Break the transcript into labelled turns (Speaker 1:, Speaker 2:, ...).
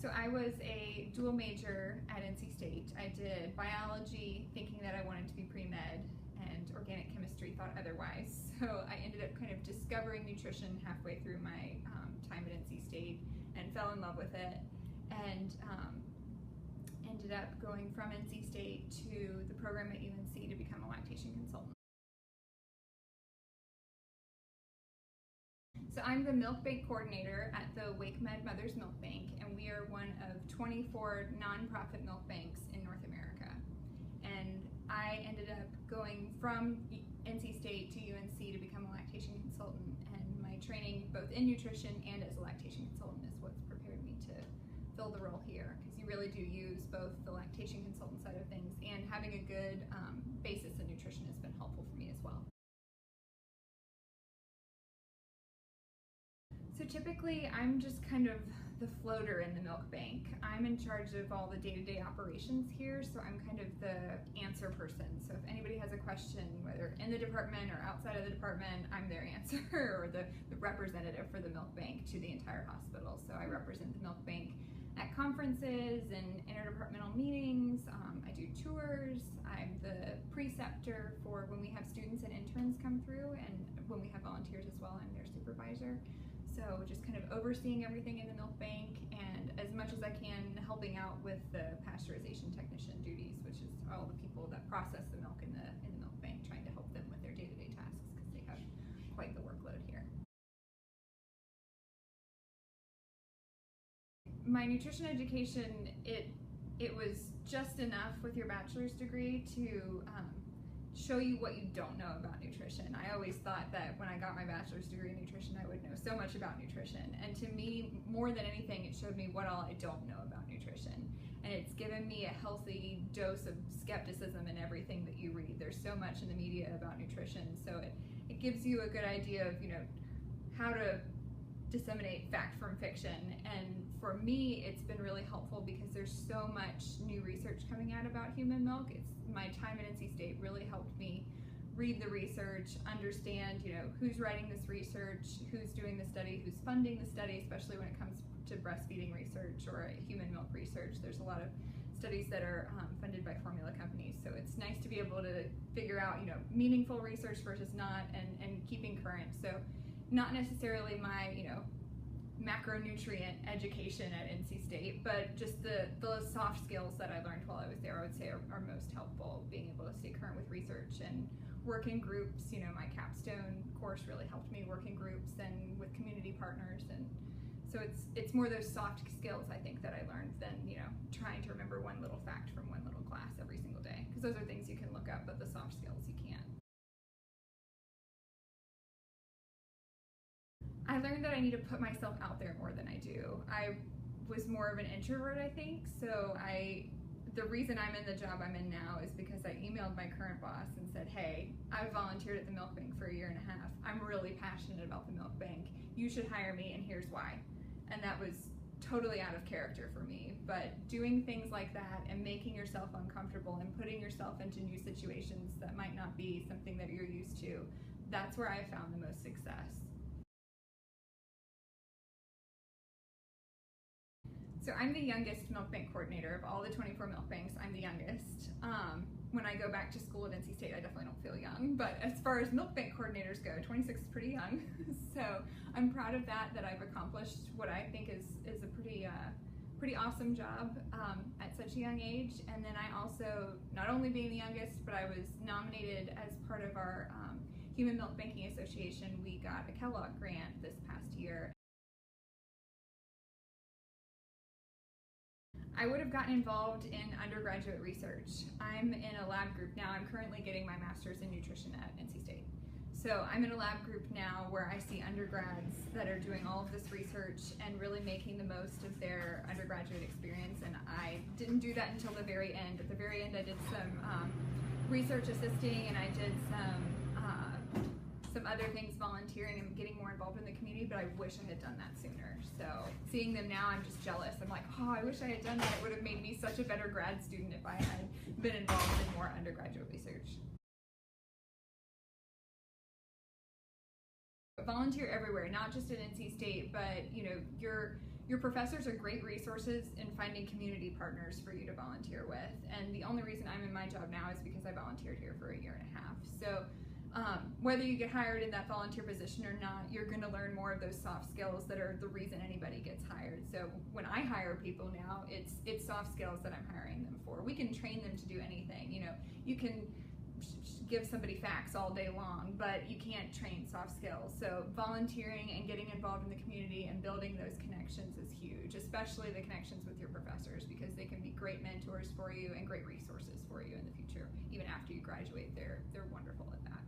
Speaker 1: So I was a dual major at NC State. I did biology thinking that I wanted to be pre-med, and organic chemistry thought otherwise. So I ended up kind of discovering nutrition halfway through my time at NC State and fell in love with it, and ended up going from NC State to the program at UNC to become a lactation consultant. So I'm the milk bank coordinator at the WakeMed Mother's Milk Bank, and we are one of 24 nonprofit milk banks in North America. And I ended up going from NC State to UNC to become a lactation consultant, and my training both in nutrition and as a lactation consultant is what's prepared me to fill the role here, because you really do use both the lactation consultant side of things, and having a good basis in nutrition has been helpful for me as well. So typically I'm just kind of the floater in the milk bank. I'm in charge of all the day-to-day operations here, so I'm kind of the answer person. So if anybody has a question, whether in the department or outside of the department, I'm their answer, or the representative for the milk bank to the entire hospital. So I represent the milk bank at conferences and interdepartmental meetings. I do tours. I'm the preceptor for when we have students and interns come through, and when we have volunteers as well, I'm their supervisor. So just kind of overseeing everything in the milk bank, and as much as I can helping out with the pasteurization technician duties, which is all the people that process the milk in the milk bank, trying to help them with their day-to-day tasks because they have quite the workload here. My nutrition education, it was just enough with your bachelor's degree to show you what you don't know about nutrition. I always thought that when I got my bachelor's degree in nutrition, I would know so much about nutrition. And to me, more than anything, it showed me what all I don't know about nutrition. And it's given me a healthy dose of skepticism in everything that you read. There's so much in the media about nutrition, so it gives you a good idea of, how to disseminate fact from fiction. And for me, it's been really helpful because there's so much new research coming out about human milk. My time at NC State really helped me read the research, understand, who's writing this research, who's doing the study, who's funding the study, especially when it comes to breastfeeding research or human milk research. There's a lot of studies that are funded by formula companies, so it's nice to be able to figure out, meaningful research versus not, and keeping current. So not necessarily my, macronutrient education at NC State, but just the soft skills that I learned while I was there, I would say are most helpful. Being able to stay current with research and work in groups. My capstone course really helped me work in groups and with community partners, and so it's more those soft skills I think that I learned than trying to remember one little fact from one little class every single day, because those are things you can look up, but the soft skills you can't. I learned that I need to put myself out there more than I do. I was more of an introvert, I think, so the reason I'm in the job I'm in now is because I emailed my current boss and said, hey, I volunteered at the milk bank for 1.5 years. I'm really passionate about the milk bank. You should hire me, and here's why. And that was totally out of character for me, but doing things like that and making yourself uncomfortable and putting yourself into new situations that might not be something that you're used to, that's where I found the most success. So I'm the youngest milk bank coordinator of all the 24 milk banks. I'm the youngest. When I go back to school at NC State, I definitely don't feel young, but as far as milk bank coordinators go, 26 is pretty young. So I'm proud of that I've accomplished what I think is a pretty awesome job at such a young age. And then I also, not only being the youngest, but I was nominated as part of our Human Milk Banking Association. We got a Kellogg grant this past year. I would have gotten involved in undergraduate research. I'm in a lab group now. I'm currently getting my master's in nutrition at NC State. So I'm in a lab group now where I see undergrads that are doing all of this research and really making the most of their undergraduate experience, and I didn't do that until the very end. At the very end I did some research assisting, and I did some other things, volunteering and getting more involved in the community, but I wish I had done that sooner. So seeing them now, I'm just jealous. I'm like, oh, I wish I had done that. It would have made me such a better grad student if I had been involved in more undergraduate research. Volunteer everywhere, not just at NC State, but your Your professors are great resources in finding community partners for you to volunteer with. And the only reason I'm in my job now is because I volunteered here for a year and a half. So whether you get hired in that volunteer position or not, you're going to learn more of those soft skills that are the reason anybody gets hired. So when I hire people now, it's soft skills that I'm hiring them for. We can train them to do anything. You know, you can give somebody facts all day long, but you can't train soft skills. So volunteering and getting involved in the community and building those connections is huge, especially the connections with your professors, because they can be great mentors for you and great resources for you in the future. Even after you graduate, they're wonderful at that.